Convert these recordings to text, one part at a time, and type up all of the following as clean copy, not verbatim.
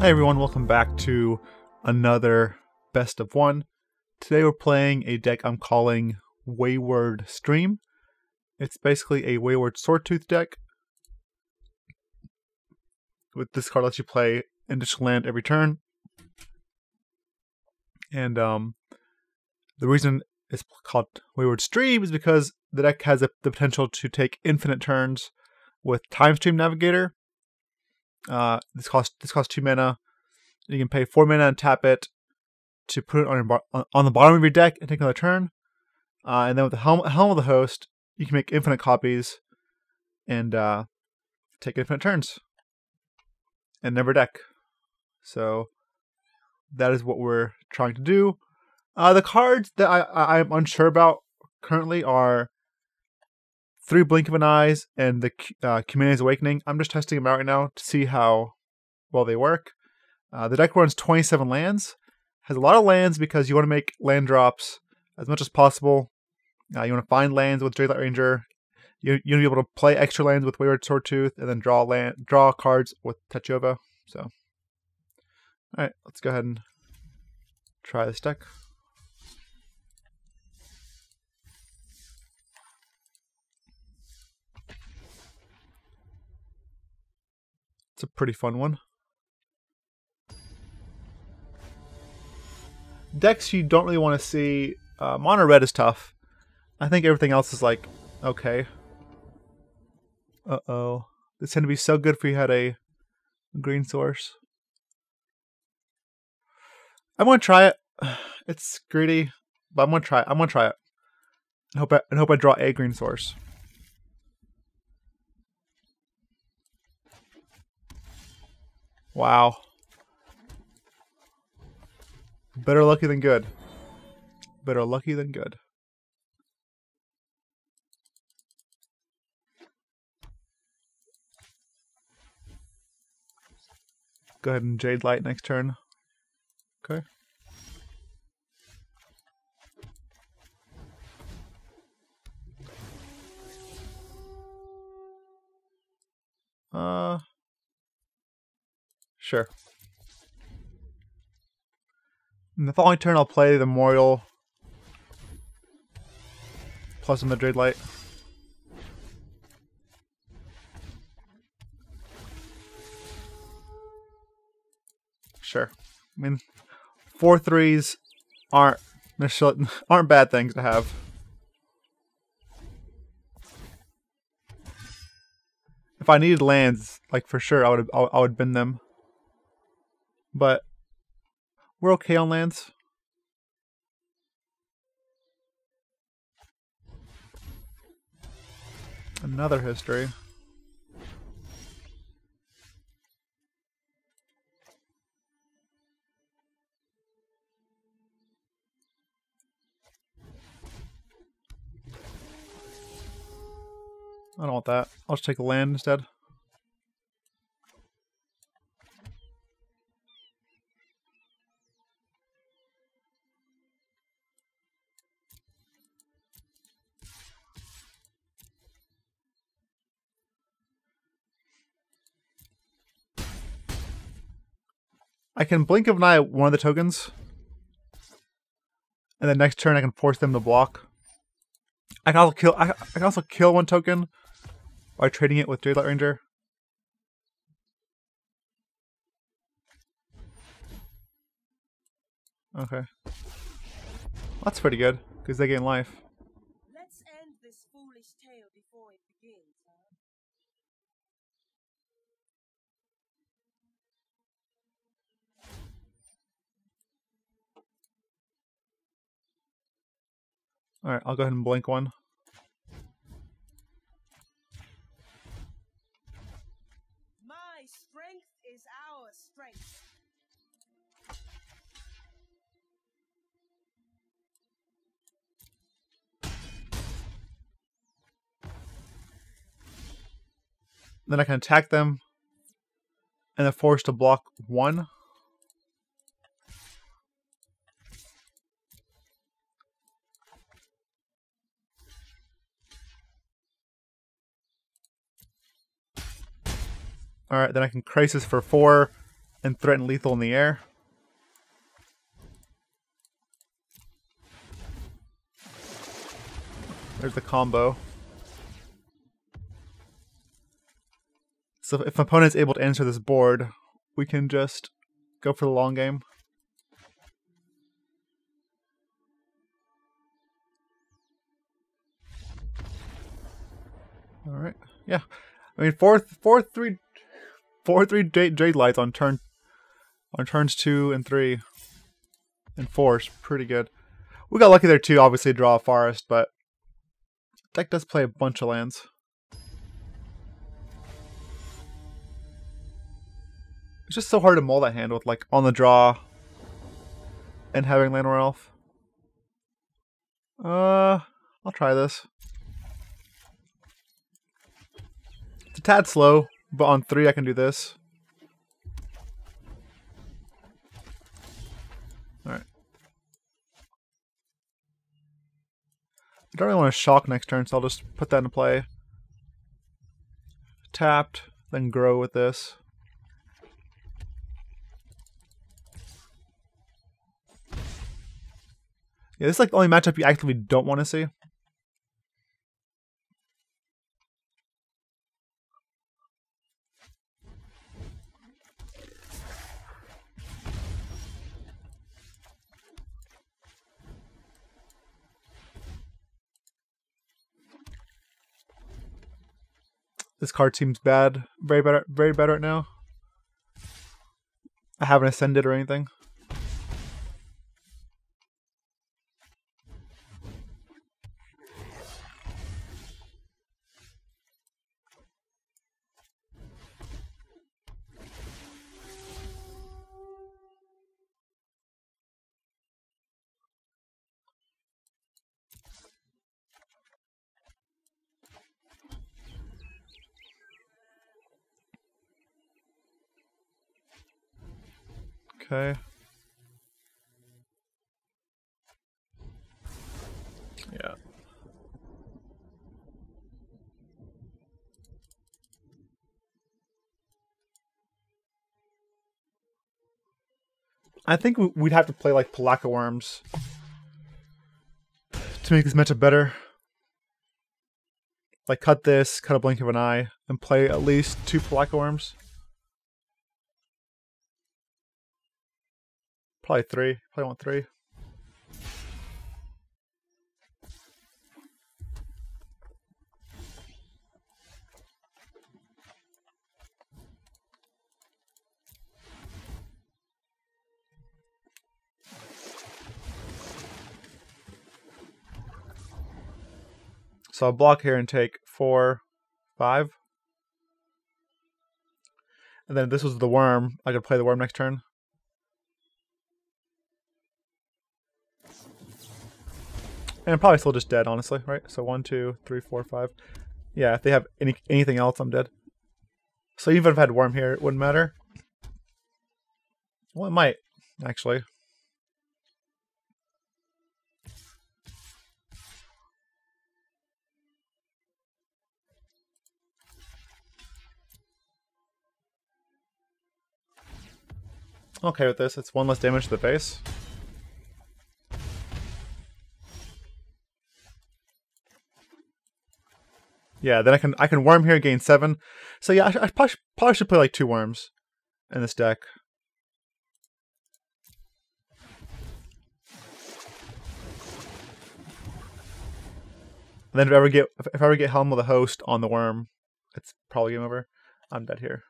Hi everyone, welcome back to another best of one. Today we're playing a deck I'm calling Wayward Stream. It's basically a Wayward Swordtooth deck. With this card lets you play an additional land every turn. And the reason it's called Wayward Stream is because the deck has the potential to take infinite turns with Timestream Navigator. This costs 2 mana. You can pay 4 mana and tap it to put it on the bottom of your deck and take another turn. And then with the Helm of the Host, you can make infinite copies and take infinite turns and never deck. So that is what we're trying to do. The cards that I'm unsure about currently are 3 Blink of an Eyes and the Kumena's Awakening. I'm just testing them out right now to see how well they work. The deck runs 27 lands. Has a lot of lands because you want to make land drops as much as possible. You want to find lands with Jadelight Ranger. You want to be able to play extra lands with Wayward Swordtooth and then draw cards with Tatyova. So, all right, let's go ahead and try this deck. It's a pretty fun one. Decks you don't really want to see. Mono red is tough. I think everything else is like okay. Uh-oh. This tend to be so good if you had a green source. I'm gonna try it. It's greedy, but I'm gonna try it. I'm gonna try it. And hope I draw a green source. Wow. Better lucky than good. Better lucky than good. Go ahead and Jadelight next turn. Okay. Sure. In the following turn, I'll play the Memorial plus a Jadelight. Sure. I mean, 4/3s aren't bad things to have. If I needed lands, like for sure, I would bin them. But we're okay on lands. Another history. I don't want that. I'll just take a land instead. I can Blink of an Eye one of the tokens, and then next turn I can force them to block. I can also kill one token by trading it with Jadelight Ranger. Okay, that's pretty good because they gain life. Let's end this foolish tale before it begins. Alright, I'll go ahead and blink one. My strength is our strength. Then I can attack them and they're forced to block one. Alright, then I can Krasis for 4 and threaten lethal in the air. There's the combo. So if an opponent's able to answer this board, we can just go for the long game. All right, yeah. I mean, 4-3 Jadelights on turns 2 and 3 and 4 is pretty good. We got lucky there too. Obviously, draw a forest, but deck does play a bunch of lands. It's just so hard to mull that hand with like on the draw and having Llanowar Elf. I'll try this. It's a tad slow, but on 3 I can do this. Alright. I don't really want to shock next turn, so I'll just put that into play. Tapped, then grow with this. Yeah, this is like the only matchup you actively don't want to see. This card seems bad. Very bad right now. I haven't ascended or anything. Okay. Yeah. I think we'd have to play like Palaka Worms to make this matchup better. Like cut this, cut a blink of an eye, and play at least 2 Palaka Worms. Probably 3. Probably want 3. So I'll block here and take 4, 5. And then if this was the worm, I could play the worm next turn. And I'm probably still just dead, honestly, right? So 1, 2, 3, 4, 5. Yeah, if they have anything else, I'm dead. So even if I had worm here, it wouldn't matter. Well, it might, actually. Okay with this. It's 1 less damage to the face. Yeah, then I can worm here, gain 7. So yeah, I probably should play like 2 worms in this deck. And then if I ever get Helm with a host on the worm, it's probably game over. I'm dead here.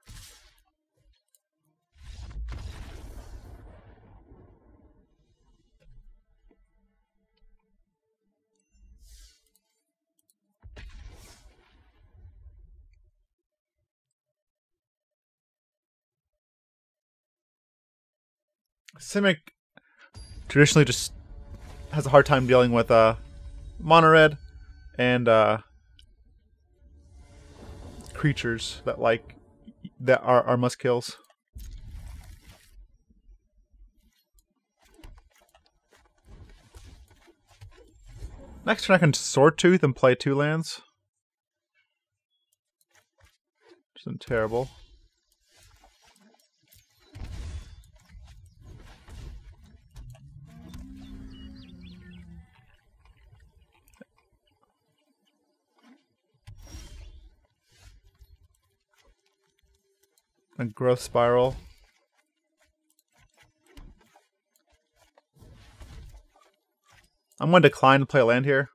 Simic traditionally just has a hard time dealing with mono red and creatures that are must kills. Next turn I can Swordtooth and play 2 lands. Which isn't terrible. A growth spiral. I'm going to decline to play a land here.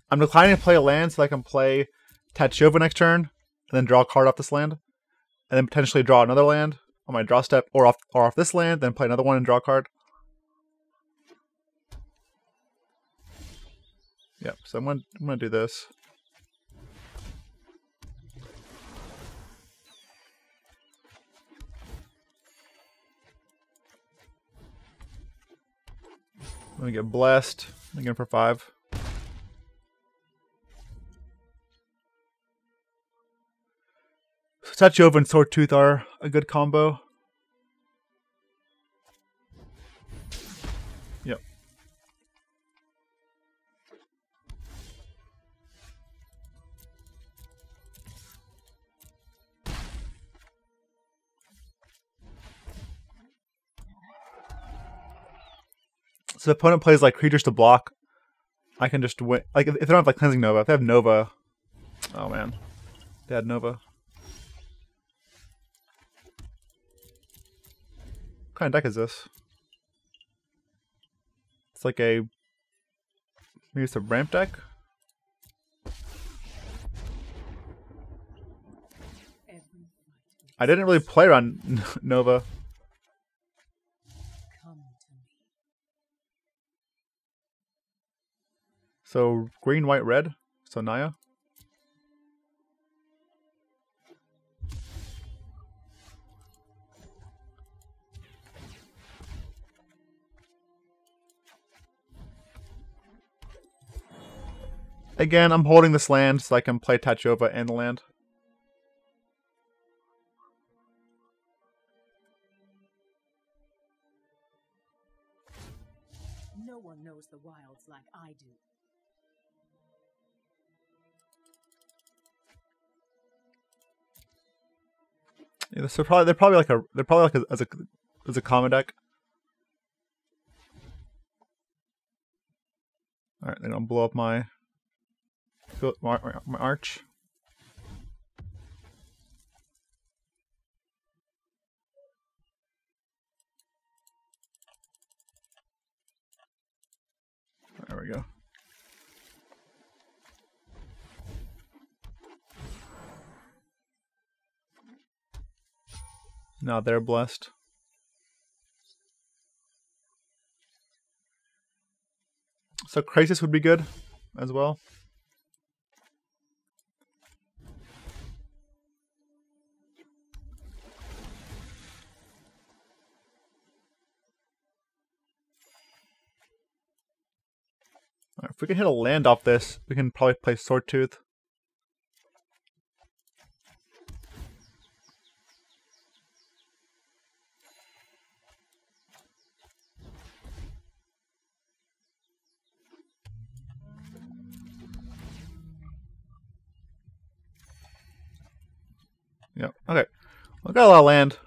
I'm declining to play a land so I can play Tatyova next turn, and then draw a card off this land, and then potentially draw another land on my draw step, or off this land, then play another one and draw a card. Yep. So I'm gonna do this. I'm gonna get blessed again for 5. Tatyova and Swordtooth are a good combo. Yep. So the opponent plays like creatures to block. I can just win. Like if they don't have like Cleansing Nova, if they have Nova, oh man, they had Nova. What kind of deck is this? It's like maybe it's a ramp deck. I didn't really play around Nova. So green, white, red. So Naya. Again, I'm holding this land so I can play Tatyova and the land. No one knows the wilds like I do. Yeah, so they're probably like as a common deck. All right, then I'll blow up my Arch. There we go. Now they're blessed. So Krasis would be good as well. All right, if we can hit a land off this, we can probably play Swordtooth. Yep. Okay. We got a lot of land.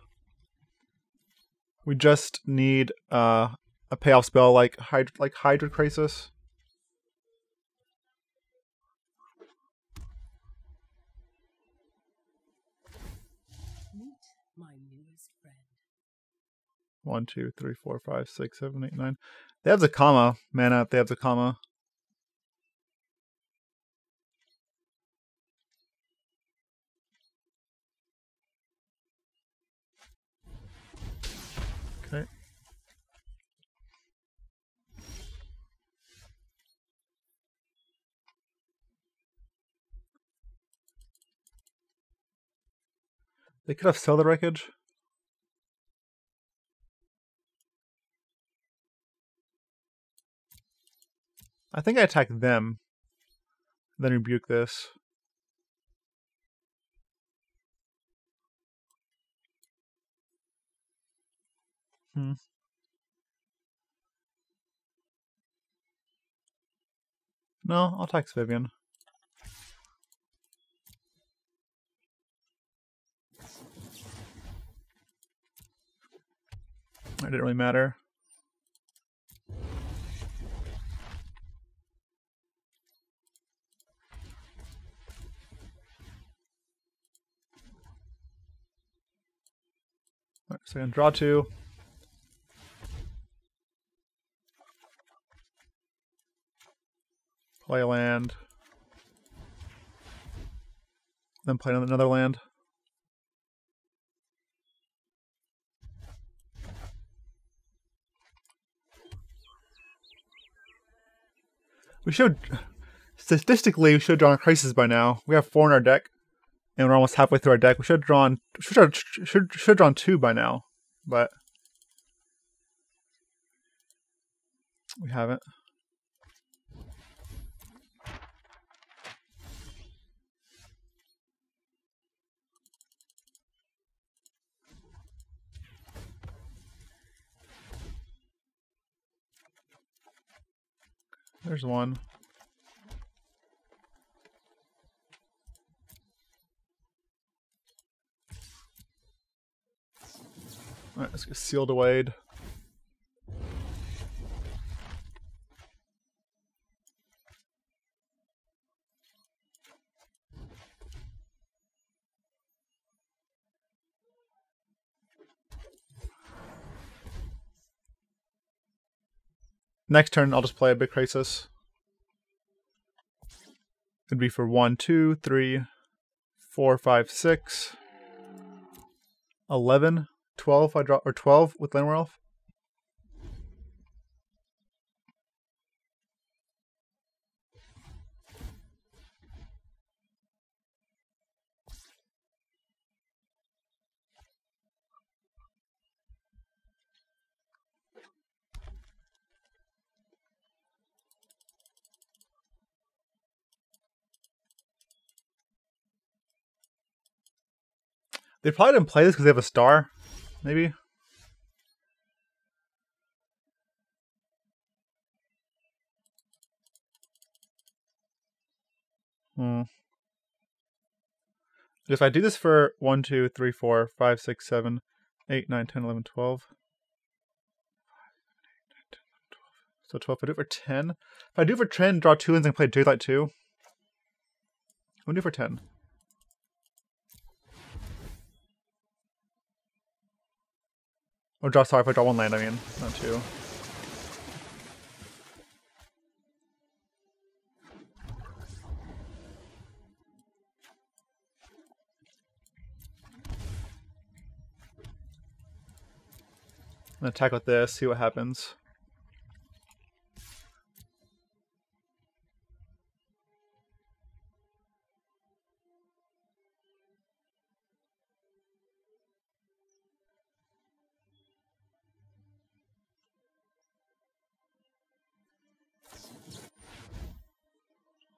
We just need a payoff spell like Hydroid Krasis. Meet my newest friend. 1, 2, 3, 4, 5, 6, 7, 8, 9. They have Zakama mana if they have Zakama. Okay. They could have Sell the Wreckage. I think I attack them, then rebuke this. No, I'll attack Vivian. It didn't really matter. So I'm gonna draw 2. Play a land. Then play another land. We should, statistically, we should have drawn Krasis by now. We have 4 in our deck, and we're almost halfway through our deck. We should have drawn 2 by now, but we haven't. There's one. Alright, let's get sealed away. Next turn, I'll just play a big Krasis. It'd be for 1, 2, 3, 4, 5, 6, 11, 12. I draw, or 12 with Llanowar Elf. They probably didn't play this because they have a star, maybe. If I do this for 1, 2, 3, 4, 5, 6, 7, 8, 9, 10, 11, 12. So 12. If I do it for 10. If I do it for 10, draw 2 lands and play Jadelight 2. I'm gonna do it for 10. Or draw, sorry, if I draw 1 land, I mean, not 2. I'm gonna attack with this, see what happens.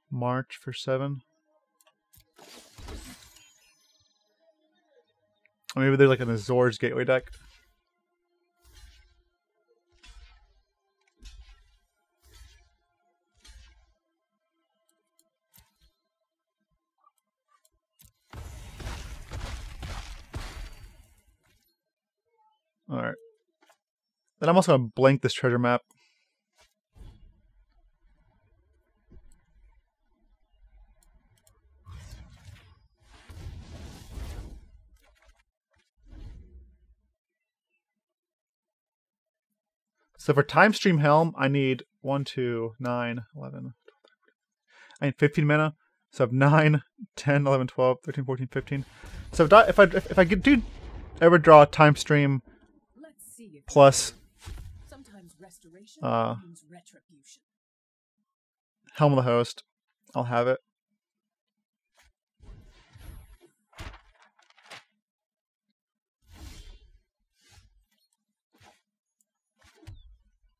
March for 7. Or maybe they're like an Azor's Gateway deck. Alright. Then I'm also going to blank this treasure map. So for Timestream Helm, I need 1, 2, 9, 11, 12, I need 15 mana. So I have 9, 10, 11, 12, 13, 14, 15. So if I do ever draw Timestream plus Helm of the Host, I'll have it.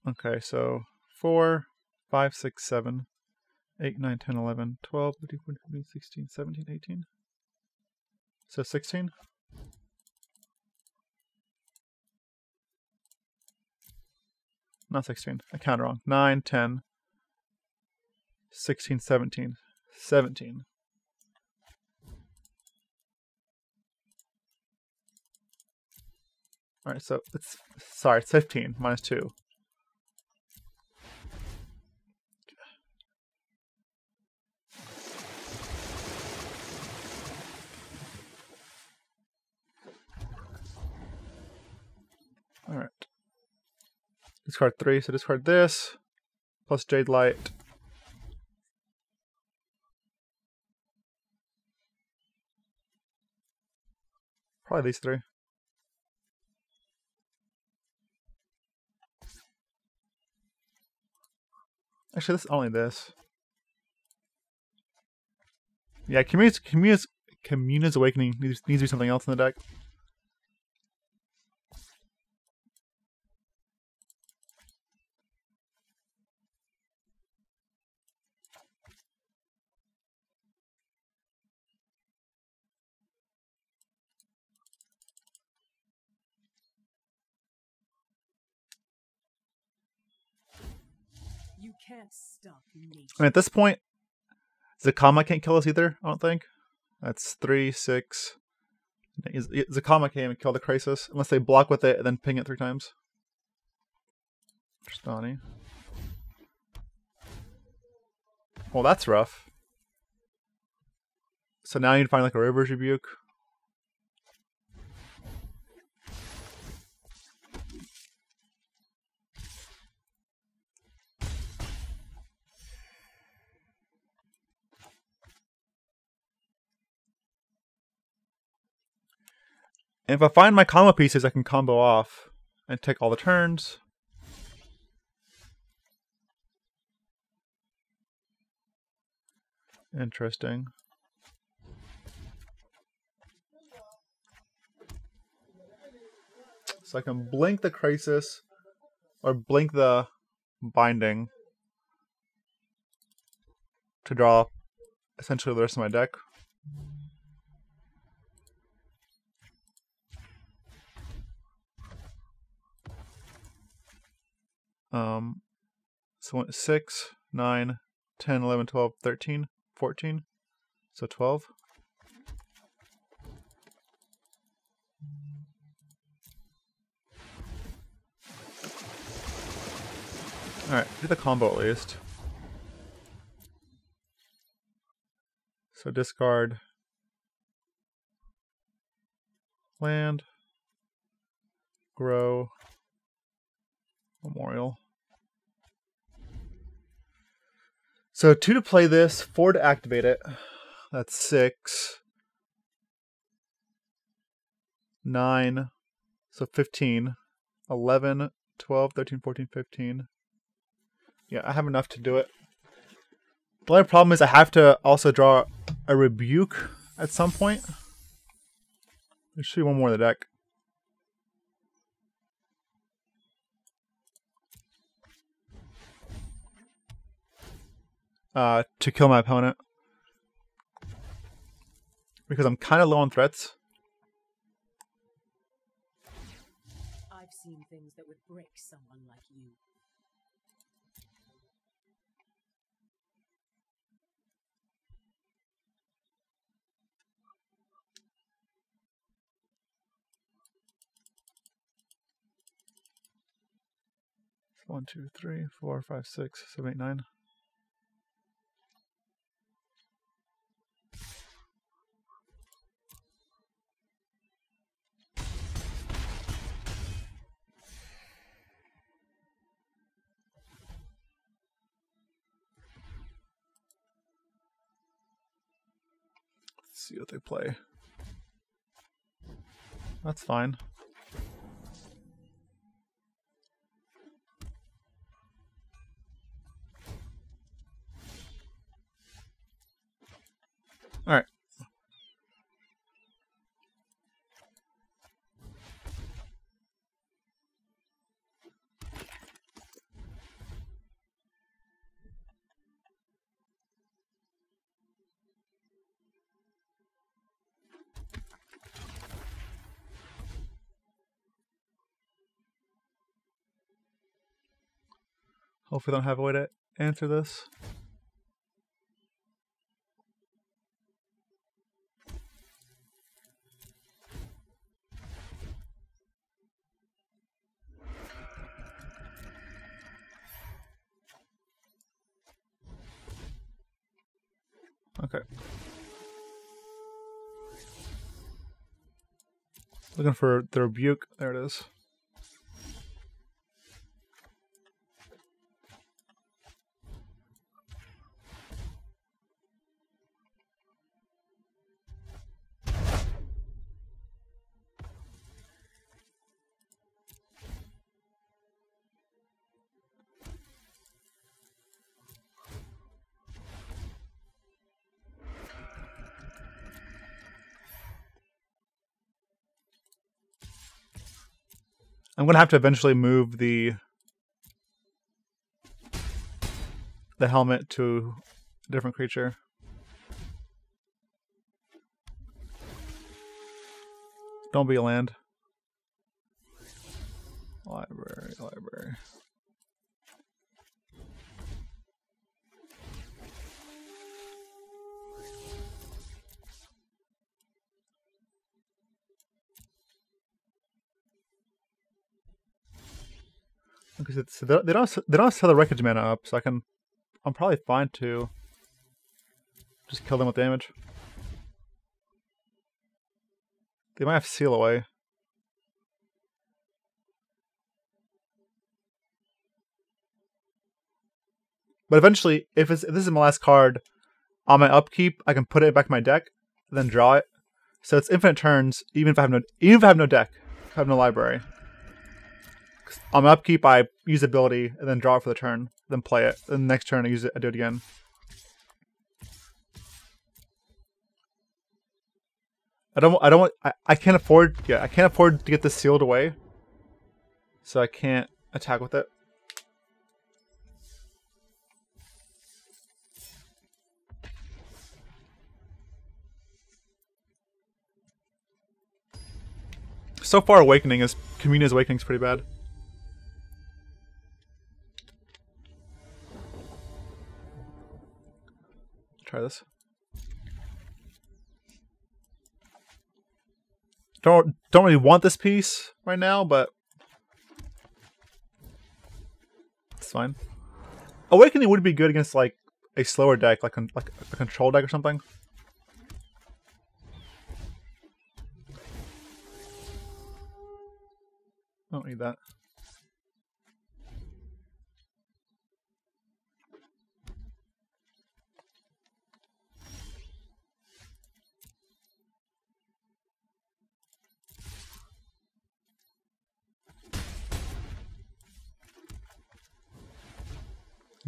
Okay, so 4, 5, 6, 7, 8, 9, 10, 11, 12, 13, 14, 15, 16, 17, 18. So 16? Not 16. I counted wrong. 9, 10, 16, 17. 17. Alright, so it's 15 minus 2. Alright. Discard 3, so discard this. Plus Jadelight. Probably these 3. Actually, this is only this. Yeah, Kumena's Awakening needs to be something else in the deck. You can't stop nature. I mean, at this point, Zakama can't kill us either, I don't think. That's 3, 6. Zakama can't even kill the Krasis unless they block with it and then ping it 3 times. Tristani. Well, that's rough. So now I need to find like a River's Rebuke. And if I find my combo pieces, I can combo off and take all the turns. Interesting. So I can blink the Krasis or blink the Binding to draw essentially the rest of my deck. So 6, 9, 10, 11, 12, 13, 14. So 12. Alright, do the combo at least. So discard land, grow, memorial. So 2 to play this, 4 to activate it. That's 6. 9. So 15. 11, 12, 13, 14, 15. Yeah, I have enough to do it. The only problem is I have to also draw a Rebuke at some point. There should be one more in the deck. To kill my opponent. Because I'm kind of low on threats. I've seen things that would break someone like you. One, 2, 3, 4, 5, 6, 7, 8, 9. Let's see what they play. That's fine. All right. Hopefully I don't have a way to answer this. Okay. Looking for the Rebuke. There it is. I'm gonna have to eventually move the helmet to a different creature. Don't be a land. Library. Okay, so they don't sell the wreckage mana up, so I'm probably fine to just kill them with damage. They might have seal away. But eventually, if this is my last card, on my upkeep, I can put it back in my deck, then draw it. So it's infinite turns, even if I have no deck, if I have no library. On my upkeep, I use ability and then draw it for the turn, then play it. Then the next turn, I do it again. I can't afford to get this sealed away, so I can't attack with it. So far, Kumena's Awakening is pretty bad. Try this. Don't really want this piece right now, but it's fine. Awakening would be good against like a slower deck, like a control deck or something. I don't need that.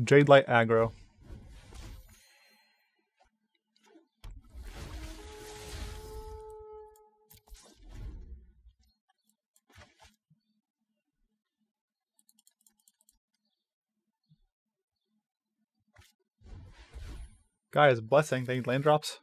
Jadelight aggro. Guys, blessing. They need land drops.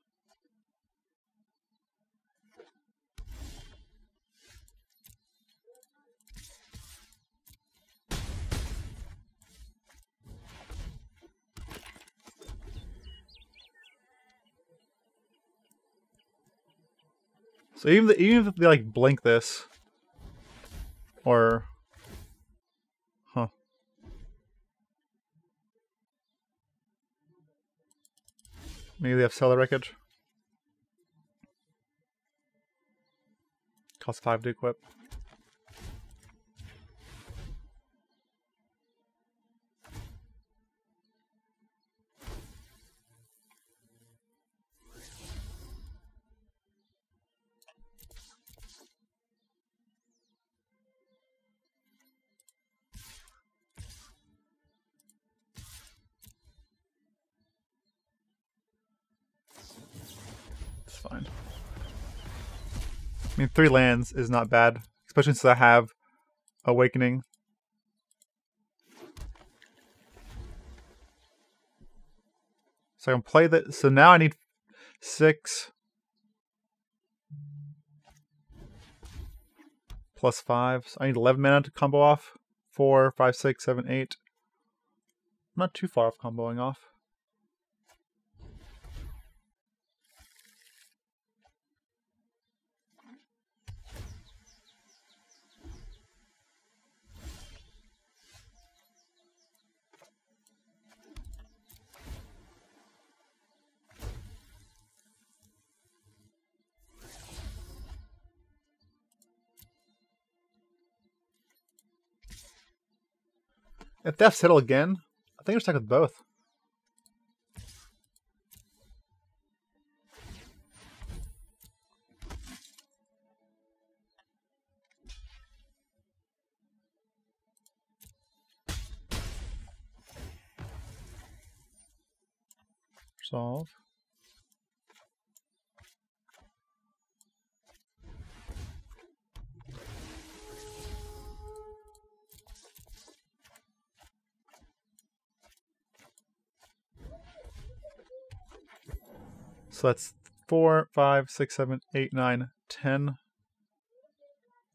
So even if they like blink this, or maybe they have Cellar Wreckage. Cost 5 to equip. Fine. I mean, 3 lands is not bad, especially since I have Awakening. So I can play that. So now I need 6 plus 5. So I need 11 mana to combo off. 4, 5, 6, 7, 8. I'm not too far off comboing off. If Death Settle again, I think we're stuck with both. Solve. So that's 4, 5, 6, 7, 8, 9, 10,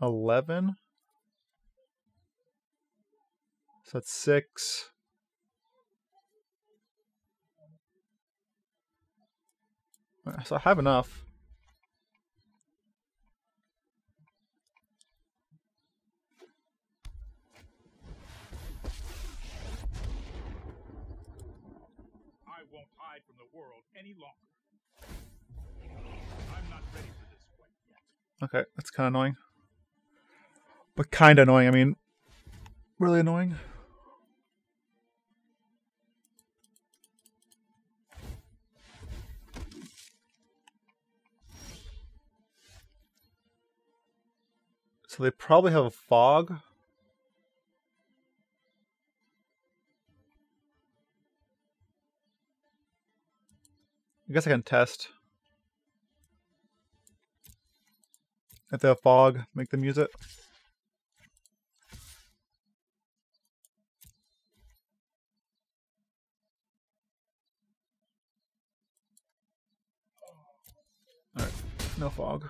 11. So that's 6. So I have enough. I won't hide from the world any longer. I'm not ready for this quite yet. Okay, that's kind of annoying. But kind of annoying, I mean, really annoying. So they probably have a fog. I guess I can test. If they have fog, make them use it. Alright, no fog.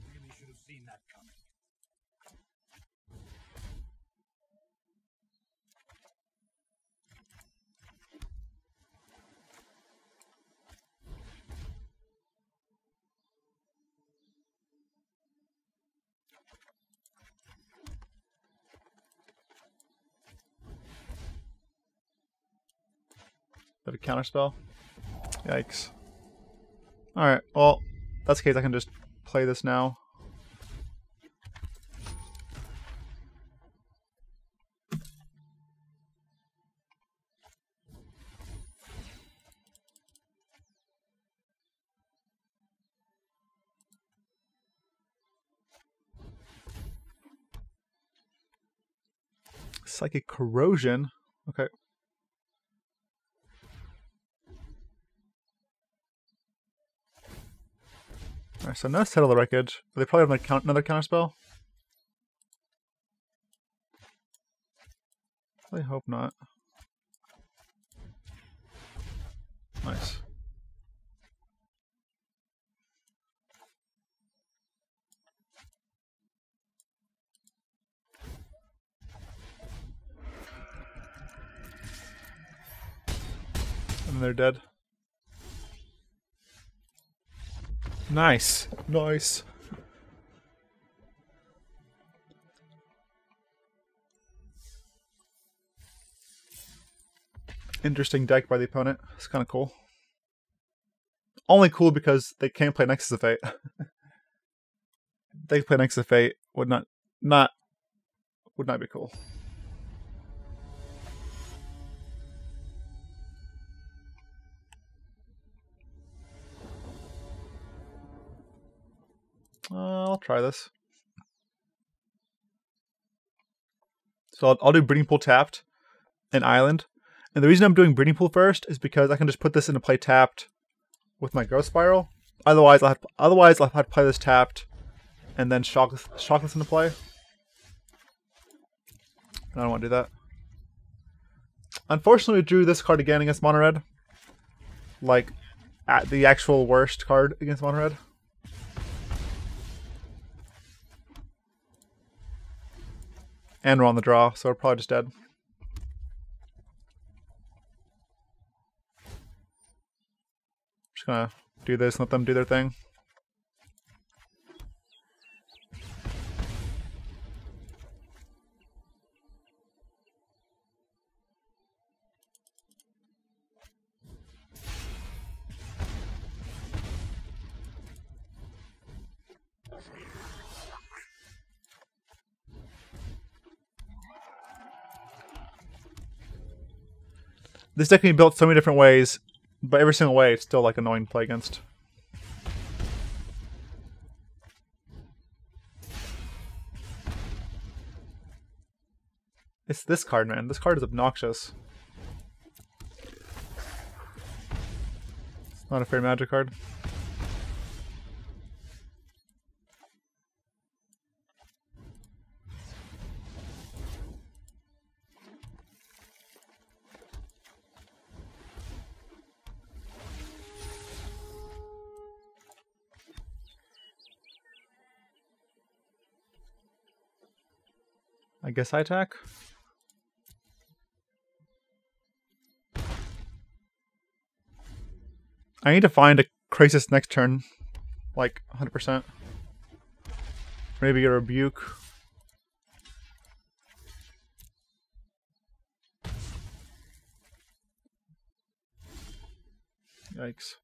Really should have seen that coming. Have a counterspell. Yikes. Alright, well, if that's the case, I can just play this now. Psychic Corrosion. Okay. Alright, so no Settle the Wreckage. They probably have another counterspell. I hope not. Nice. And then they're dead. Nice. Nice. Interesting deck by the opponent. It's kind of cool. Only cool because they can't play Nexus of Fate. They play Nexus of Fate would not be cool. I'll try this. So I'll do Breeding Pool tapped and Island. And the reason I'm doing Breeding Pool first is because I can just put this into play tapped with my Growth Spiral. Otherwise, I'll have to play this tapped and then shock this into play. I don't want to do that. Unfortunately, we drew this card again against Mono Red. Like, at the actual worst card against Mono Red. And we're on the draw, so we're probably just dead. Just gonna do this and let them do their thing. This deck can be built so many different ways, but every single way it's still like annoying to play against. It's this card, man. This card is obnoxious. It's not a fair Magic card. I guess I attack. I need to find a Krasis next turn, like 100%. Maybe a Rebuke. Yikes.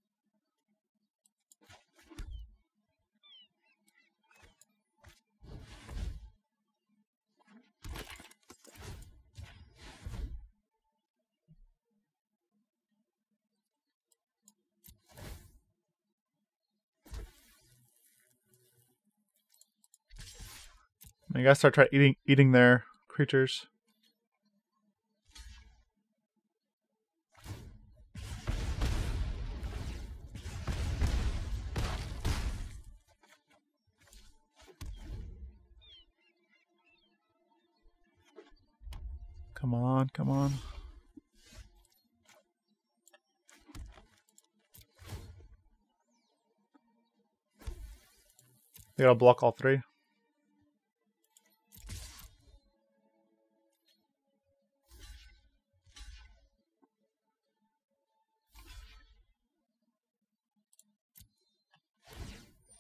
I gotta start eating their creatures. Come on, come on. They gotta block all three.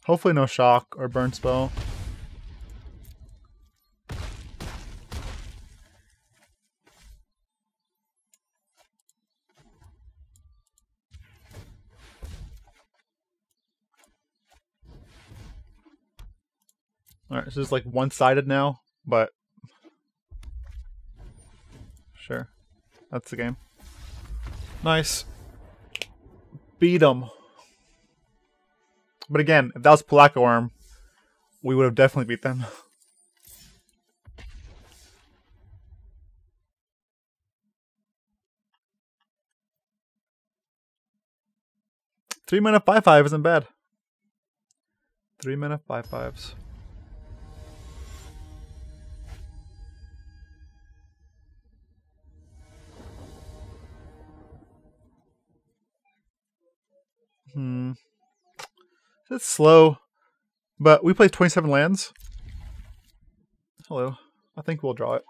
Hopefully no shock or burn spell. Alright, this is like one-sided now, but sure. That's the game. Nice. Beat them. But again, if that was Palaka Worm, we would have definitely beat them. Three mana 5/5 isn't bad. 3 mana 5/5s. It's slow, but we played 27 lands. Hello. I think we'll draw it.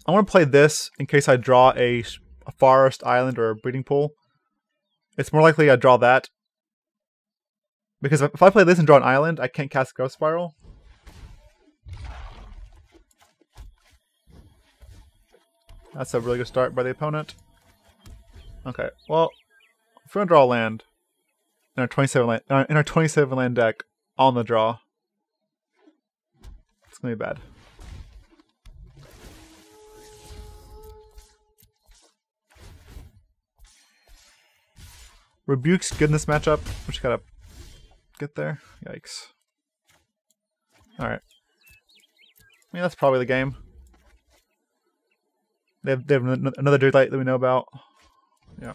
I want to play this in case I draw a forest, island, or a breeding pool. It's more likely I draw that. Because if I play this and draw an island, I can't cast Growth Spiral. That's a really good start by the opponent. Okay, well, if we're gonna draw a land in our 27 land deck on the draw, it's gonna be bad. Rebuke's good in this matchup. We just gotta get there. Yikes. Alright. I mean, that's probably the game. They have another Jadelight that we know about. Yeah.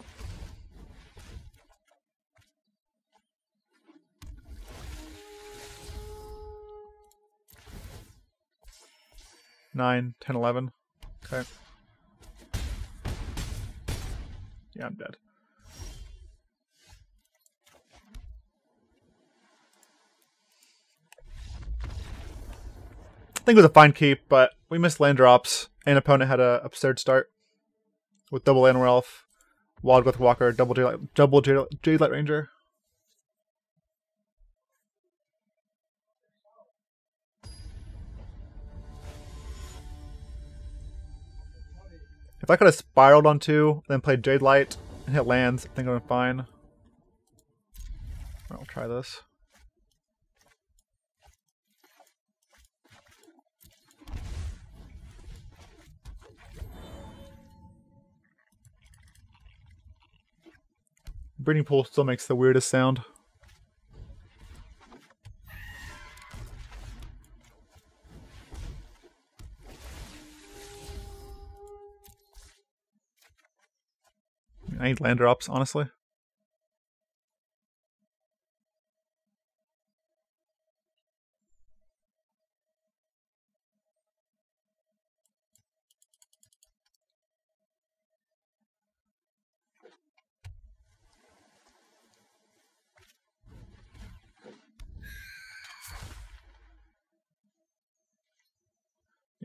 Nine, 10, 11. Okay. Yeah, I'm dead. I think it was a fine keep, but we missed land drops, and opponent had an absurd start with double Llanowar Elf, Wild Growth Walker, double Jadelight Ranger. If I could have spiraled on 2, then played Jadelight and hit lands, I think I'm fine. I'll try this. Breeding pool still makes the weirdest sound. I need land drops, honestly.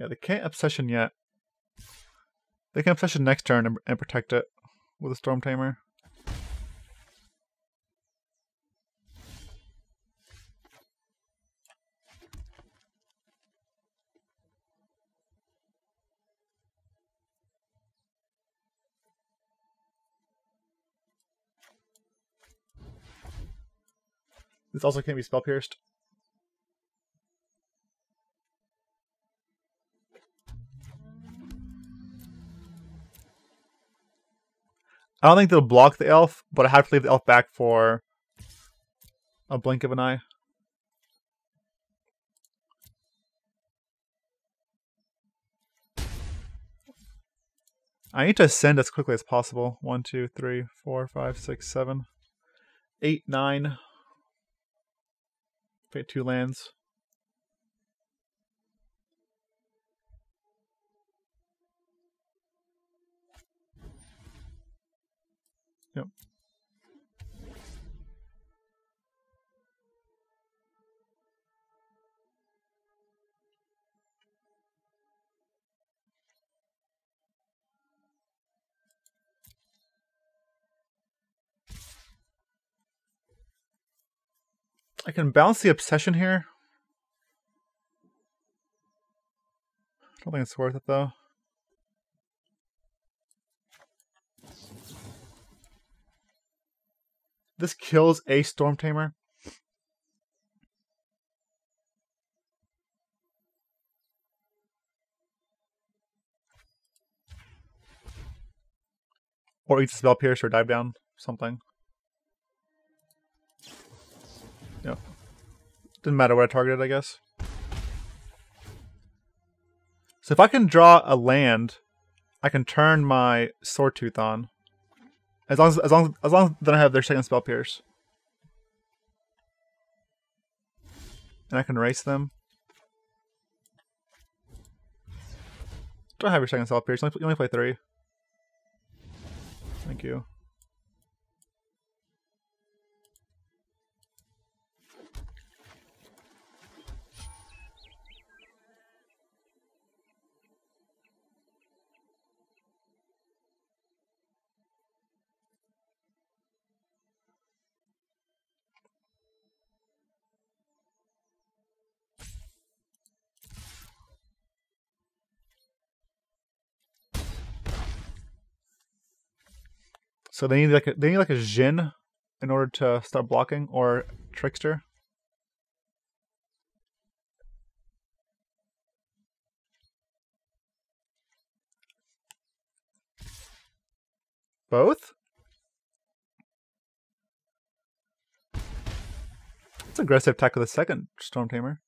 Yeah, they can't Obsession yet. They can Obsession next turn and protect it with a Storm Tamer. This also can't be Spell Pierced. I don't think they'll block the elf, but I have to leave the elf back for a blink of an eye. I need to ascend as quickly as possible. 1, 2, 3, 4, 5, 6, 7, 8, 9. Pay 2 lands. Yep. I can bounce the Obsession here. I don't think it's worth it though. This kills a Storm Tamer. Or eats a Spell Pierce or dive down, something. Yep. Didn't matter what I targeted, I guess. So if I can draw a land, I can turn my Swordtooth on. As long as then I have their second Spell Pierce. And I can erase them. Don't have your second Spell Pierce, you only play 3. Thank you. So they need like a Jin in order to start blocking, or Trickster. Both? It's aggressive attack with the second Storm Tamer.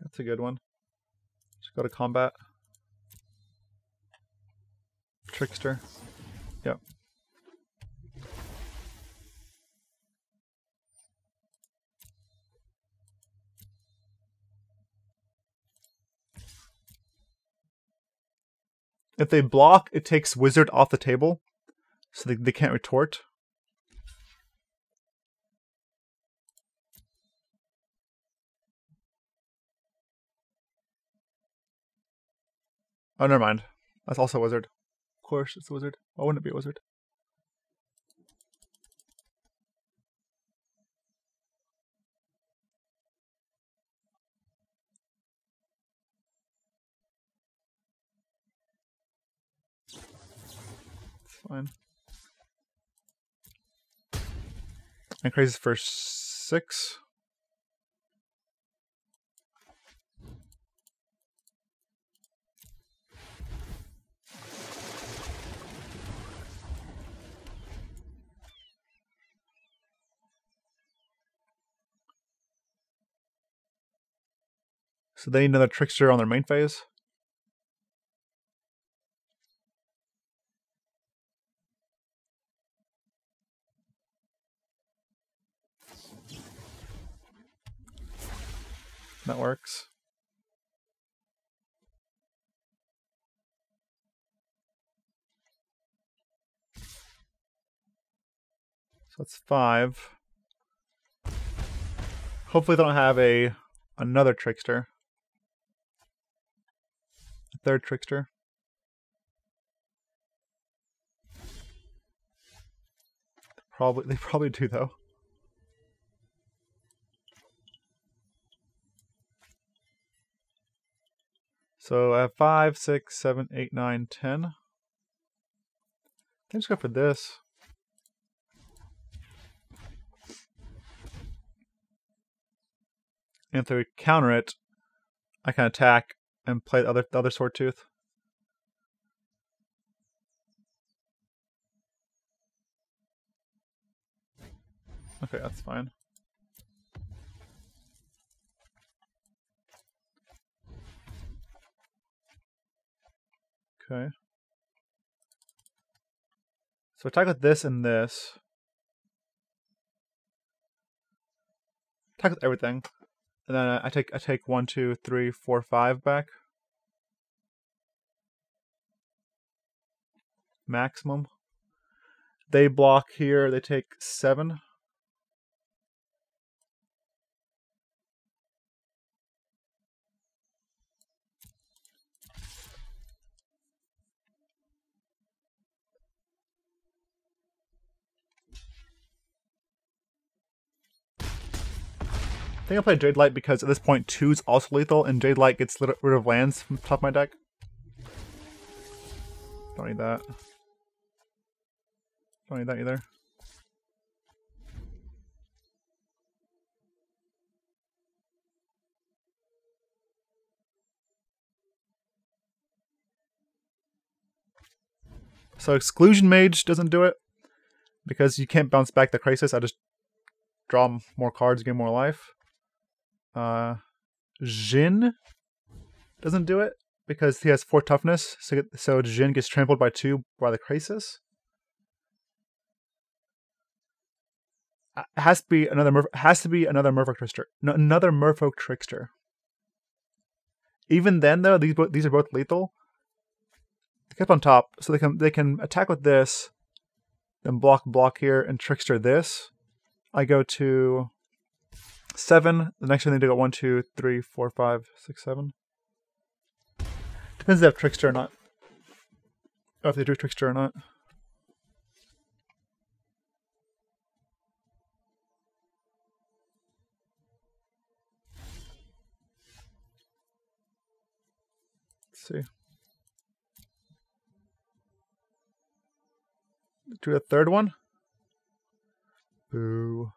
That's a good one. Just go to combat. Trickster. Yep. If they block, it takes Wizard off the table, so they can't retort. Oh, never mind. That's also a Wizard. Of course, it's a Wizard. Why wouldn't it be a Wizard? It's fine. And Krasis for 6. So they need another Trickster on their main phase. That works. So that's 5. Hopefully they don't have another trickster. A third trickster. They probably do though. So I have 5, 6, 7, 8, 9, 10. I think just go for this. And if they counter it, I can attack and play the other Swordtooth. Okay, that's fine. Okay. So attack with this and this. Attack with everything. And then I take 1, 2, 3, 4, 5 back. Maximum. They block here, they take 7. I think I'll play Jadelight because at this point 2 is also lethal, and Jadelight gets rid of lands from the top of my deck. Don't need that. Don't need that either. So Exclusion Mage doesn't do it because you can't bounce back the Krasis. I just draw more cards, gain more life. Jin doesn't do it because he has 4 toughness, so Jin gets trampled by 2 by the Krasis. It has to be another Merfolk trickster. No, another Merfolk trickster. Even then, though, these are both lethal. They kept on top, so they can attack with this, then block here, and trickster this. I go to 7. The next one they do go 1, 2, 3, 4, 5, 6, 7. Depends if they have trickster or not. Or if they do trickster or not. Let's see. Do a third one? Boo.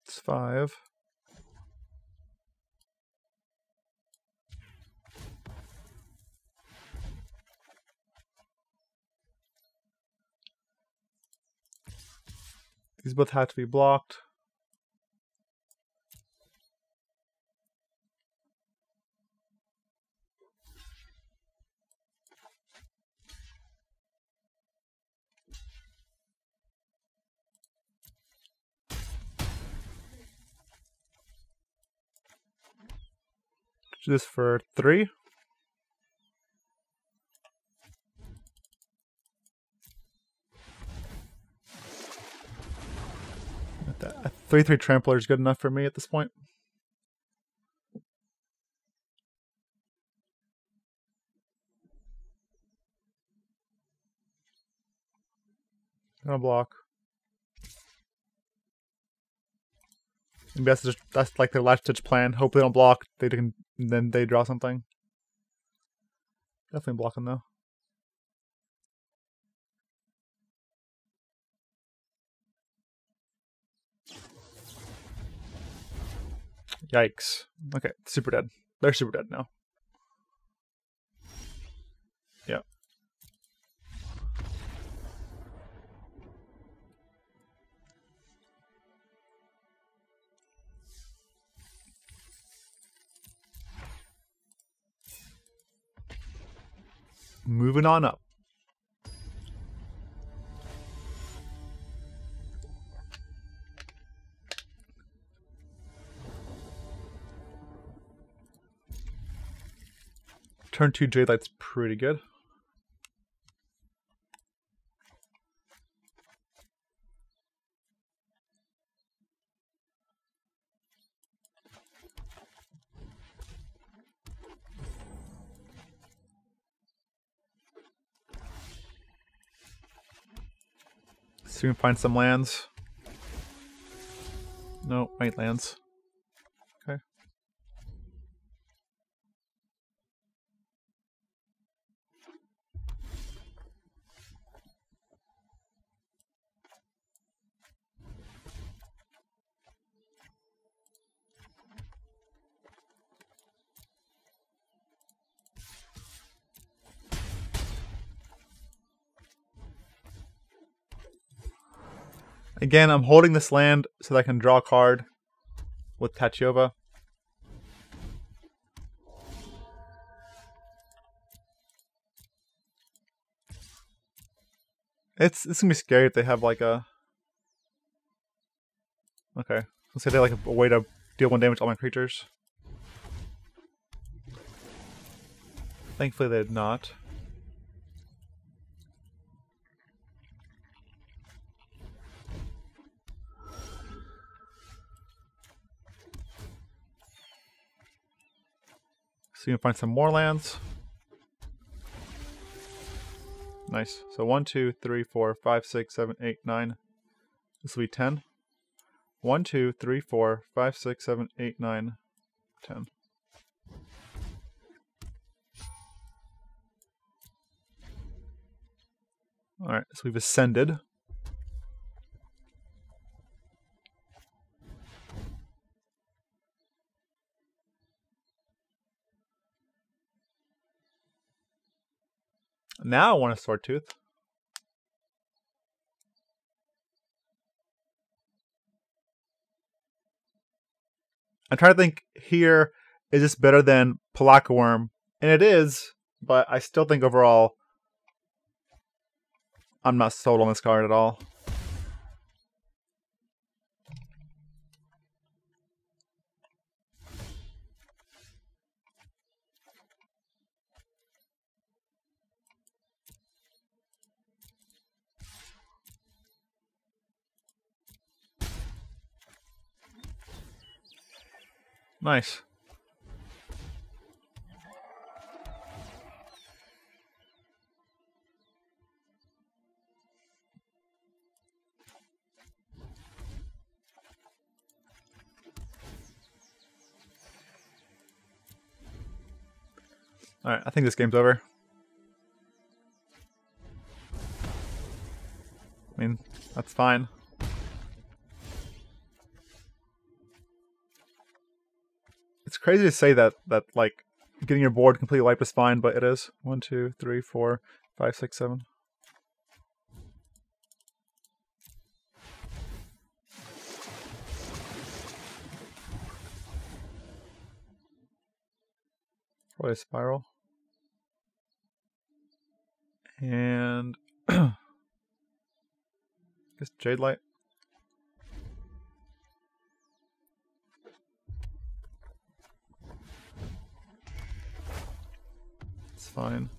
It's 5. These both have to be blocked. Do this for 3. A 3/3 trampler is good enough for me at this point. Gonna block. Maybe that's like their last ditch plan. Hope they don't block. Then they draw something. Definitely blocking though. Yikes. Okay, super dead. They're super dead now. Yeah. Moving on up. Turn 2 Jadelight's pretty good. See if we can find some lands. No, ain't lands. Okay. Again, I'm holding this land so that I can draw a card with Tatyova. It's gonna be scary if they have like a... Okay. Let's say they have like a way to deal 1 damage to all my creatures. Thankfully they did not. So you can find some more lands. Nice. So 1, 2, 3, 4, 5, 6, 7, 8, 9. This will be 10. 1, 2, 3, 4, 5, 6, 7, 8, 9, 10. Alright, so we've ascended. Now I want a Swordtooth. I'm trying to think here, is this better than Palaka Worm? And it is, but I still think overall I'm not sold on this card at all. Nice. Alright, I think this game's over. I mean, that's fine. It's crazy to say that like getting your board completely wiped is fine, but it is. 1, 2, 3, 4, 5, 6, 7. Probably a spiral. And I guess Jadelight. It's fine.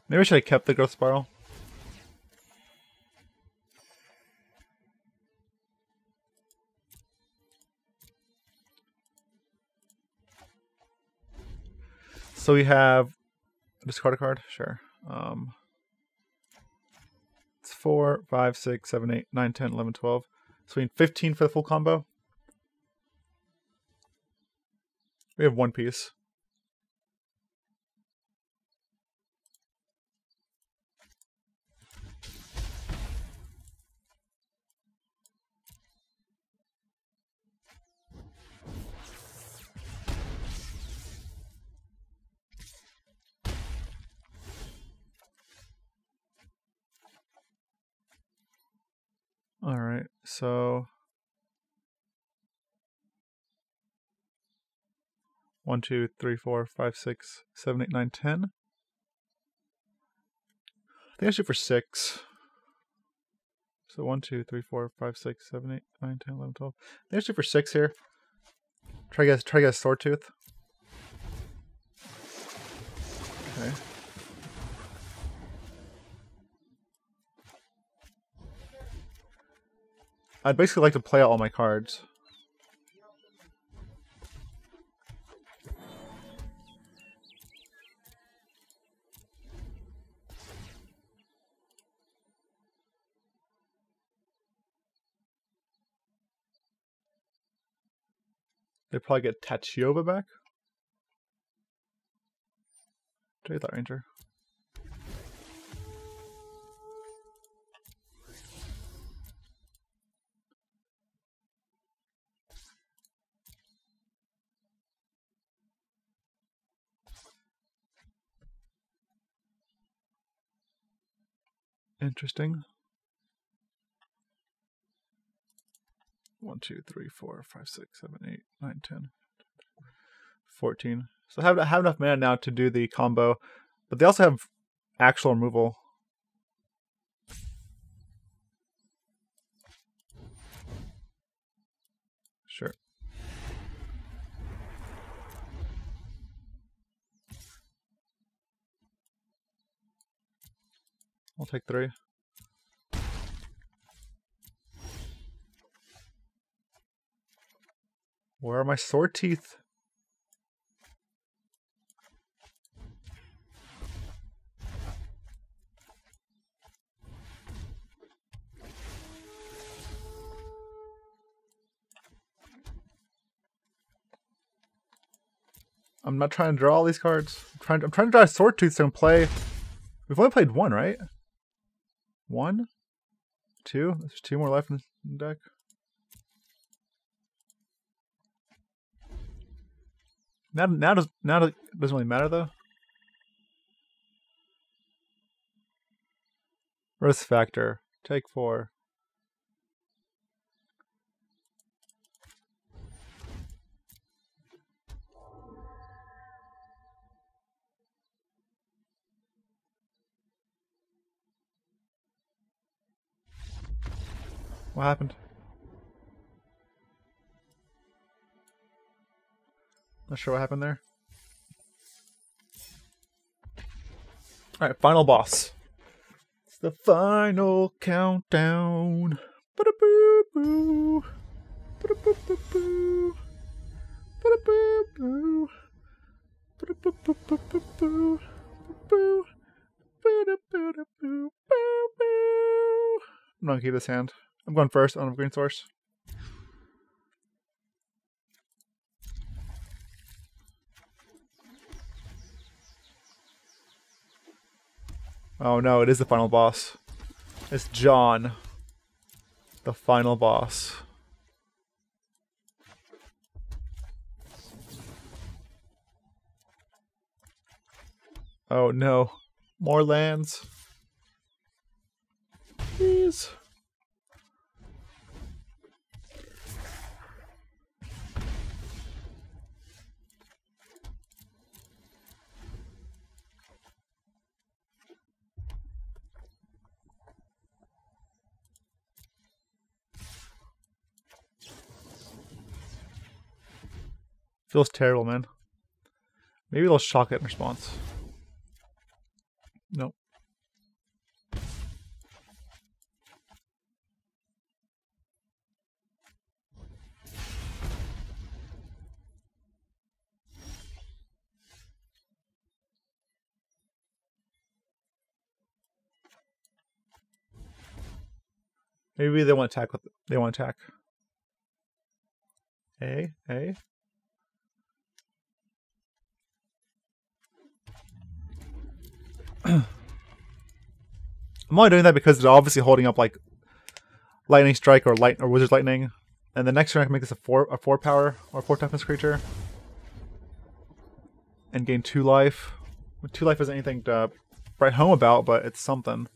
Maybe I should have kept the growth spiral. So we have discard a card, sure. It's 4, 5, 6, 7, 8, 9, 10, 11, 12. So we need 15 for the full combo. We have one piece. All right, so 1, 2, 3, 4, 5, 6, 7, 8, 9, 10. I think I shoot for 6. So 1, 2, 3, 4, 5, 6, 7, 8, 9, 10, 11, 12. I think I shoot for 6 here. Try to get a Swordtooth. Okay. I'd basically like to play out all my cards. They probably get Tatyova back. Jadelight Ranger. Interesting. 1, 2, 3, 4, 5, 6, 7, 8, 9, 10, 14. So I have enough mana now to do the combo, but they also have actual removal. Sure. I'll take 3. Where are my sword teeth? I'm not trying to draw all these cards. I'm trying to draw a Swordtooth so I can play. We've only played 1, right? 1? 2? There's 2 more left in the deck. Now it doesn't really matter though. Risk factor. Take 4. What happened? Not sure what happened there. Alright, final boss. It's the final countdown. Ba-da-boo-boo. Ba-da-boo-boo-boo. Ba-da-boo-boo. Ba-da-boo-boo-boo-boo. Boo. Ba-da-boo-da-boo. Boo-boo. I'm not gonna keep this hand. I'm going first on a green source. Oh no, it is the final boss. It's John. The final boss. Oh no. More lands. Please. Feels terrible, man. Maybe they'll shock it in response. Nope. Maybe they want to attack with they want to attack. A. I'm only doing that because they're obviously holding up like Lightning Strike or Wizard's Lightning, and the next turn I can make this a 4 power or 4 toughness creature, and gain 2 life. 2 life isn't anything to write home about, but it's something.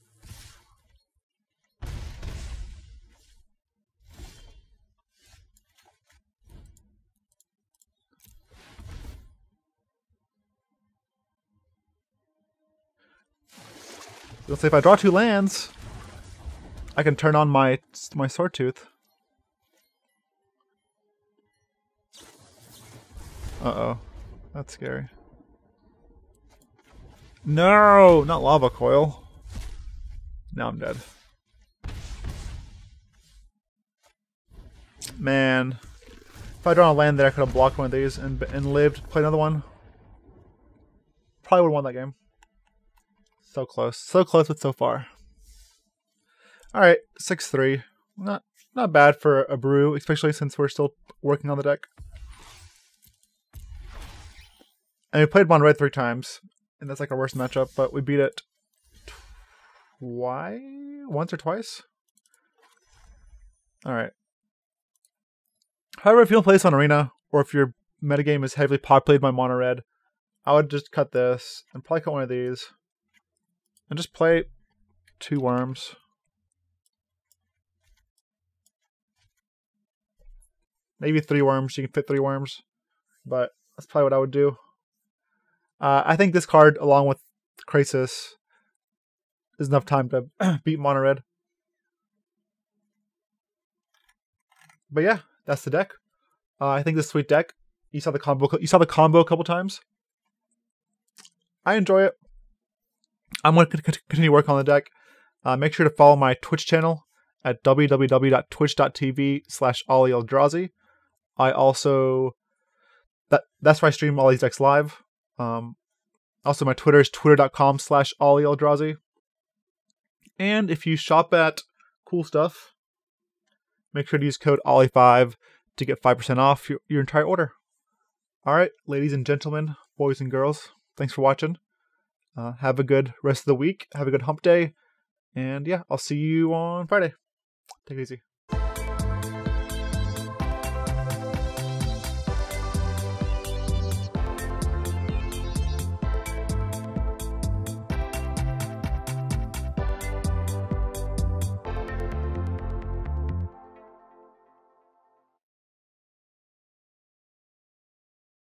Let's say if I draw 2 lands, I can turn on my Swordtooth. Uh-oh. That's scary. No! Not Lava Coil. Now I'm dead. Man. If I draw a land there, I could have blocked one of these and lived, play another one. Probably would have won that game. So close. So close, but so far. Alright, 6-3. Not bad for a brew, especially since we're still working on the deck. And we played Mono Red 3 times, and that's like our worst matchup, but we beat it once or twice? Alright. However, if you don't play this on Arena, or if your metagame is heavily populated by Mono Red, I would just cut this, and probably cut one of these. And just play 2 worms. Maybe 3 worms. You can fit 3 worms. But that's probably what I would do. I think this card, along with Krasis, is enough time to beat Mono Red. But yeah, that's the deck. I think this is a sweet deck. You saw the combo. You saw the combo a couple times. I enjoy it. I'm going to continue work on the deck. Make sure to follow my Twitch channel at www.twitch.tv/Ali Aintrazi. I also... That's where I stream all these decks live. Also, my Twitter is twitter.com/Ali Aintrazi. And if you shop at Cool Stuff, make sure to use code Ali5 to get 5% off your entire order. Alright, ladies and gentlemen, boys and girls, thanks for watching. Have a good rest of the week. Have a good hump day. And yeah, I'll see you on Friday. Take it easy.